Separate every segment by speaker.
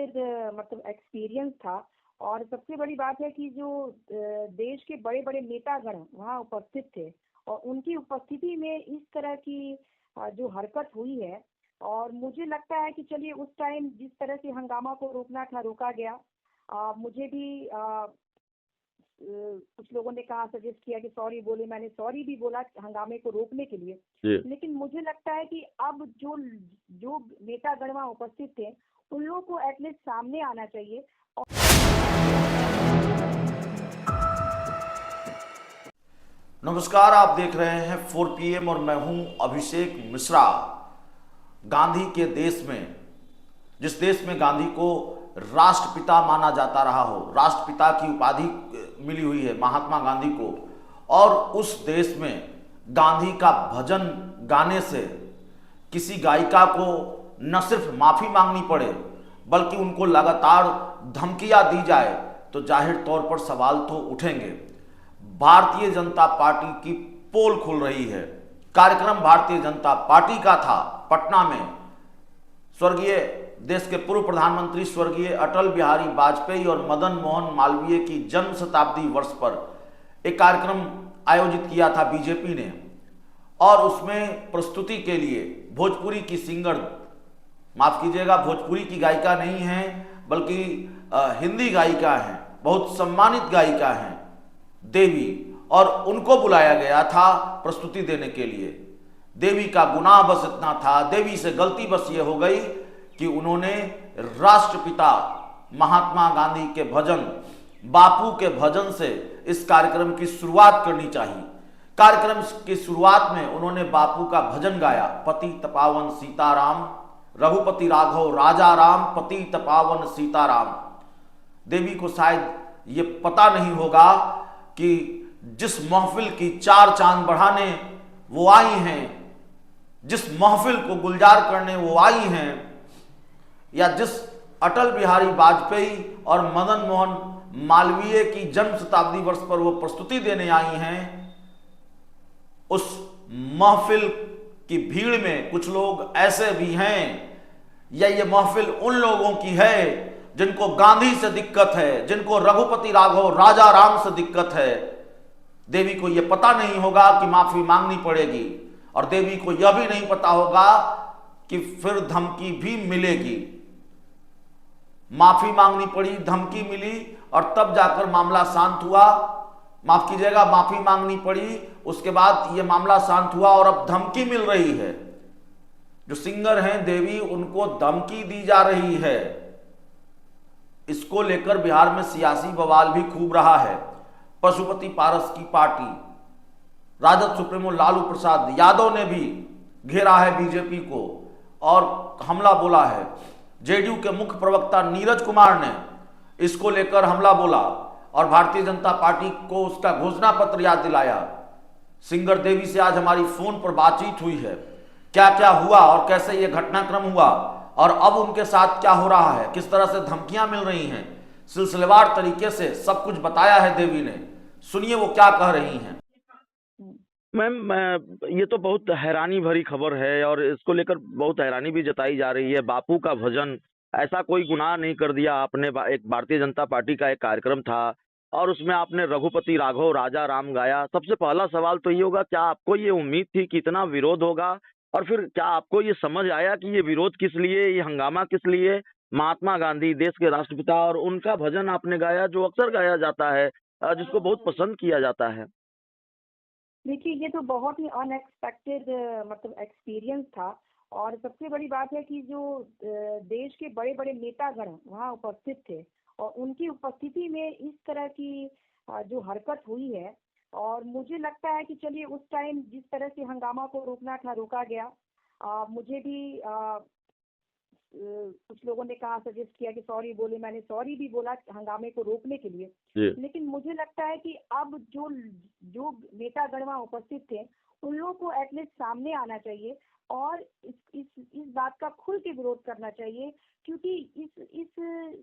Speaker 1: Unexpected मतलब experience था। और सबसे बड़ी बात है कि जो देश के बड़े बड़े नेतागण वहाँ उपस्थित थे और उनकी उपस्थिति में इस तरह की जो हरकत हुई है। और मुझे लगता है कि चलिए उस टाइम जिस तरह से हंगामा को रोकना था रोका गया। मुझे भी कुछ लोगों ने कहा, सजेस्ट किया कि सॉरी बोले, मैंने सॉरी भी बोला हंगामे को रोकने के लिए।
Speaker 2: जी।
Speaker 1: लेकिन मुझे लगता है कि अब जो जो नेतागण वहाँ उपस्थित थे उन लोगों को एटलीस्ट सामने आना चाहिए।
Speaker 2: नमस्कार, आप देख रहे हैं 4 PM और मैं हूं अभिषेक मिश्रा। गांधी के देश में, जिस देश में गांधी को राष्ट्रपिता माना जाता रहा हो, राष्ट्रपिता की उपाधि मिली हुई है महात्मा गांधी को, और उस देश में गांधी का भजन गाने से किसी गायिका को न सिर्फ माफी मांगनी पड़े बल्कि उनको लगातार धमकियां दी जाए तो जाहिर तौर पर सवाल तो उठेंगे। भारतीय जनता पार्टी की पोल खुल रही है। कार्यक्रम भारतीय जनता पार्टी का था। पटना में स्वर्गीय देश के पूर्व प्रधानमंत्री स्वर्गीय अटल बिहारी वाजपेयी और मदन मोहन मालवीय की जन्म शताब्दी वर्ष पर एक कार्यक्रम आयोजित किया था बीजेपी ने, और उसमें प्रस्तुति के लिए भोजपुरी की सिंगर, माफ कीजिएगा भोजपुरी की गायिका नहीं है बल्कि हिंदी गायिका हैं, बहुत सम्मानित गायिका हैं देवी, और उनको बुलाया गया था प्रस्तुति देने के लिए। देवी का गुनाह बस इतना था, देवी से गलती बस ये हो गई कि उन्होंने राष्ट्रपिता महात्मा गांधी के भजन, बापू के भजन से इस कार्यक्रम की शुरुआत करनी चाहिए। कार्यक्रम की शुरुआत में उन्होंने बापू का भजन गाया, पतित पावन सीताराम, रघुपति राघव राजा राम, पतित पावन सीताराम। देवी को शायद ये पता नहीं होगा कि जिस महफिल की 4 चांद बढ़ाने वो आई हैं, जिस महफिल को गुलजार करने वो आई हैं, या जिस अटल बिहारी वाजपेयी और मदन मोहन मालवीय की जन्म शताब्दी वर्ष पर वो प्रस्तुति देने आई हैं, उस महफिल की भीड़ में कुछ लोग ऐसे भी हैं, या ये महफिल उन लोगों की है जिनको गांधी से दिक्कत है, जिनको रघुपति राघव राजा राम से दिक्कत है। देवी को यह पता नहीं होगा कि माफी मांगनी पड़ेगी, और देवी को यह भी नहीं पता होगा कि फिर धमकी भी मिलेगी। माफी मांगनी पड़ी, धमकी मिली, और तब जाकर मामला शांत हुआ। माफ कीजिएगा, माफी मांगनी पड़ी, उसके बाद यह मामला शांत हुआ, और अब धमकी मिल रही है। जो सिंगर हैं देवी, उनको धमकी दी जा रही है। इसको लेकर बिहार में सियासी बवाल भी खूब रहा है। पशुपति पारस की पार्टी, राजद सुप्रीमो लालू प्रसाद यादव ने भी घेरा है बीजेपी को और हमला बोला है। जेडीयू के मुख्य प्रवक्ता नीरज कुमार ने इसको लेकर हमला बोला और भारतीय जनता पार्टी को उसका घोषणा पत्र याद दिलाया। सिंगर देवी से आज हमारी फोन पर बातचीत हुई है, क्या क्या हुआ और कैसे ये घटनाक्रम हुआ और अब उनके साथ क्या हो रहा है, किस तरह से धमकियां मिल रही हैं, सिलसिलेवार तरीके से सब कुछ बताया है देवी ने। सुनिए वो क्या कह रही हैं।
Speaker 3: मैम, ये तो बहुत हैरानी भरी खबर है और इसको लेकर बहुत हैरानी भी जताई जा रही है। बापू का भजन, ऐसा कोई गुनाह नहीं कर दिया आपने। एक भारतीय जनता पार्टी का एक कार्यक्रम था और उसमें आपने रघुपति राघव राजा राम गाया। सबसे पहला सवाल तो ये होगा, क्या आपको ये उम्मीद थी कि इतना विरोध होगा, और फिर क्या आपको ये समझ आया कि ये विरोध किस लिए, ये हंगामा किस लिए? महात्मा गांधी देश के राष्ट्रपिता, और उनका भजन आपने गाया जो अक्सर गाया जाता है, जिसको बहुत पसंद किया जाता है।
Speaker 1: देखिए, ये तो बहुत ही अनएक्सपेक्टेड मतलब एक्सपीरियंस था। और सबसे बड़ी बात है कि जो देश के बड़े बड़े नेतागण वहाँ उपस्थित थे और उनकी उपस्थिति में इस तरह की जो हरकत हुई है। और मुझे लगता है कि चलिए उस टाइम जिस तरह से हंगामा को रोकना था रोका गया। मुझे भी कुछ लोगों ने कहा, सजेस्ट किया कि सॉरी बोले, मैंने सॉरी भी बोला हंगामे को रोकने के लिए। लेकिन मुझे लगता है कि अब जो जो नेतागण वहाँ उपस्थित थे उन लोगों को एटलीस्ट सामने आना चाहिए और इस बात का खुल के विरोध करना चाहिए। क्योंकि इस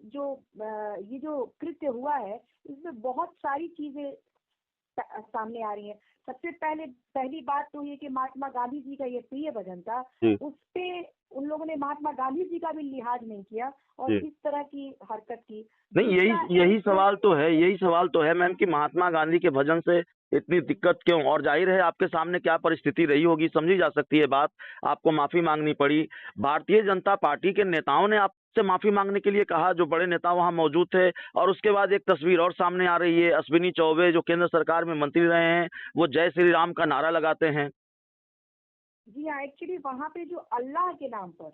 Speaker 1: जो ये जो कृत्य हुआ है इसमें बहुत सारी चीजें सामने आ रही है। सबसे पहली बात तो ये कि महात्मा गांधी जी का ये प्रिय भजन था, उस पे उन लोगों ने महात्मा गांधी जी का भी लिहाज नहीं किया और इस तरह की हरकत की।
Speaker 3: नहीं, यही सवाल तो है मैम कि महात्मा गांधी के भजन से इतनी दिक्कत क्यों? और जाहिर है आपके सामने क्या परिस्थिति रही होगी, समझी जा सकती है बात। आपको माफी मांगनी पड़ी। भारतीय जनता पार्टी के नेताओं ने आपसे माफी मांगने के लिए कहा, जो बड़े नेता वहां मौजूद थे। और उसके बाद एक तस्वीर और सामने आ रही है, अश्विनी चौबे जो केंद्र सरकार में मंत्री रहे हैं, वो जय श्री राम का नारा लगाते हैं।
Speaker 1: जी हाँ, एक्चुअली वहाँ पे जो अल्लाह के नाम पर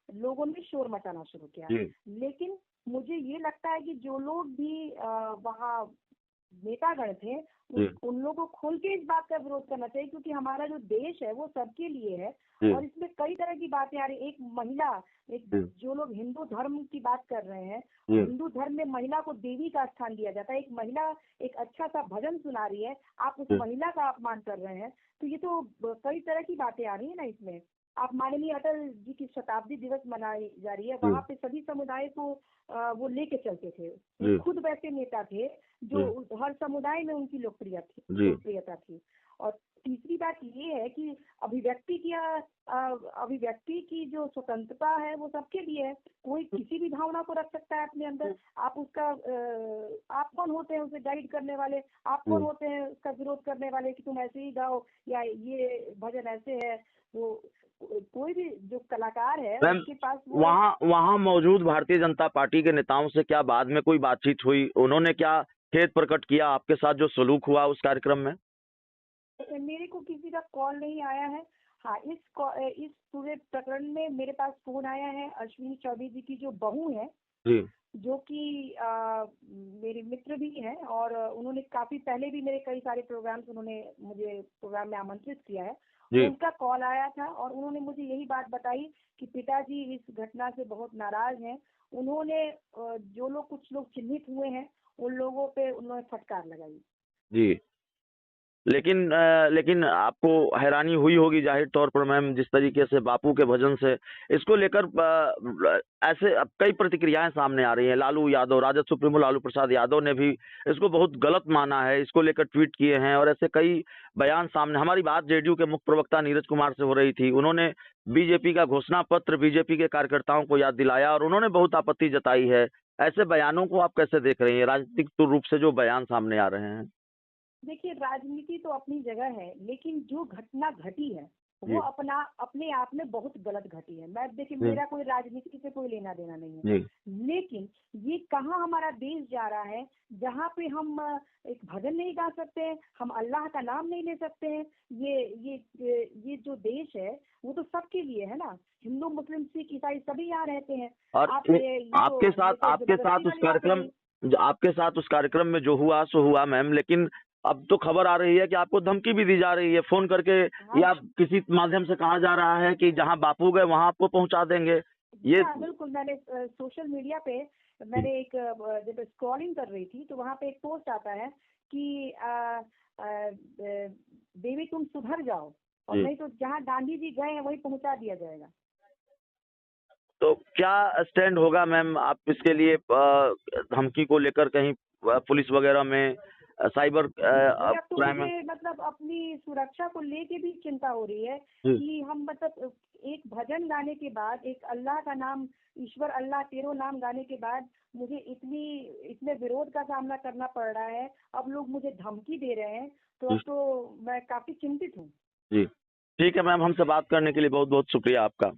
Speaker 1: लोगों ने शोर मचाना शुरू किया। लेकिन मुझे ये लगता है कि जो लोग भी वहाँ नेतागण थे, उन लोगों को खोल के इस बात का विरोध करना चाहिए, क्योंकि हमारा जो देश है वो सबके लिए है और इसमें कई तरह की बातें आ रही। एक महिला, जो लोग हिंदू धर्म की बात कर रहे हैं, हिंदू धर्म में महिला को देवी का स्थान दिया जाता है। एक महिला एक अच्छा सा भजन सुना रही है, आप उस महिला का अपमान कर रहे हैं, तो ये तो कई तरह की बातें आ रही है ना इसमें। आप माननीय अटल जी की शताब्दी दिवस मनाई जा रही है, वहाँ पे सभी समुदाय को वो लेके चलते थे। खुद वैसे नेता थे जो हर समुदाय में उनकी लोकप्रियता थी। और तीसरी बात ये है कि अभिव्यक्ति की जो स्वतंत्रता है वो सबके लिए है। कोई किसी भी भावना को रख सकता है अपने अंदर। आप कौन होते हैं उसे गाइड करने वाले? आप कौन होते हैं उसका विरोध करने वाले कि तुम ऐसे ही गाओ या ये भजन ऐसे है? वो कोई भी जो कलाकार है उसके पास
Speaker 3: वहाँ मौजूद भारतीय जनता पार्टी के नेताओं से क्या बाद में कोई बातचीत हुई? उन्होंने क्या खेद प्रकट किया आपके साथ जो सलूक हुआ उस कार्यक्रम में?
Speaker 1: मेरे को किसी का कॉल नहीं आया है। हाँ, इस पूरे प्रकरण में मेरे पास फोन आया है अश्विनी चौबे जी की जो बहू है, जो कि मेरे मित्र भी हैं और उन्होंने काफी पहले भी मेरे कई सारे प्रोग्राम्स, उन्होंने मुझे प्रोग्राम में आमंत्रित किया है। उनका कॉल आया था और उन्होंने मुझे यही बात बताई कि पिताजी इस घटना से बहुत नाराज हैं। उन्होंने कुछ लोग चिन्हित हुए हैं, उन लोगों पे उन्होंने फटकार लगाई।
Speaker 3: जी, लेकिन आपको हैरानी हुई होगी जाहिर तौर पर मैम, जिस तरीके से बापू के भजन से इसको लेकर ऐसे अब कई प्रतिक्रियाएं सामने आ रही हैं। लालू यादव, राजद सुप्रीमो लालू प्रसाद यादव ने भी इसको बहुत गलत माना है, इसको लेकर ट्वीट किए हैं और ऐसे कई बयान सामने। हमारी बात जेडीयू के मुख्य प्रवक्ता नीरज कुमार से हो रही थी, उन्होंने बीजेपी का घोषणा पत्र बीजेपी के कार्यकर्ताओं को याद दिलाया और उन्होंने बहुत आपत्ति जताई है। ऐसे बयानों को आप कैसे देख रही हैं, राजनीतिक रूप से जो बयान सामने आ रहे हैं?
Speaker 1: देखिए, राजनीति तो अपनी जगह है, लेकिन जो घटना घटी है वो अपने आप में बहुत गलत घटी है। मैं देखिए, मेरा कोई राजनीति से कोई लेना देना नहीं है, लेकिन ये कहाँ हमारा देश जा रहा है जहाँ पे हम एक भजन नहीं गा सकते हैं, हम अल्लाह का नाम नहीं ले सकते हैं। ये जो देश है वो तो सबके लिए है ना। हिंदू, मुस्लिम, सिख, ईसाई सभी यहाँ रहते हैं।
Speaker 3: और आपके साथ उस कार्यक्रम में जो हुआ सो हुआ मैम, लेकिन अब तो खबर आ रही है कि आपको धमकी भी दी जा रही है फोन करके, या किसी माध्यम से कहा जा रहा है कि जहां बापू गए वहां आपको पहुंचा देंगे। ये
Speaker 1: बिल्कुल, मैंने सोशल मीडिया पे मैंने जब स्क्रॉलिंग कर रही थी तो वहां पे एक पोस्ट आता है कि देवी तुम सुधर जाओ, और नहीं तो जहाँ गांधी जी गए हैं वही पहुँचा दिया जाएगा।
Speaker 3: तो क्या स्टैंड होगा मैम आप इसके लिए? धमकी को लेकर कहीं पुलिस वगैरह में साइबर क्राइम में?
Speaker 1: मतलब अपनी सुरक्षा को लेके भी चिंता हो रही है कि हम मतलब एक भजन गाने के बाद, एक अल्लाह का नाम, ईश्वर अल्लाह तेरो नाम गाने के बाद मुझे इतने विरोध का सामना करना पड़ रहा है। अब लोग मुझे धमकी दे रहे हैं, तो अब तो मैं काफी चिंतित हूँ।
Speaker 3: जी, ठीक है मैम, हमसे बात करने के लिए बहुत बहुत शुक्रिया आपका।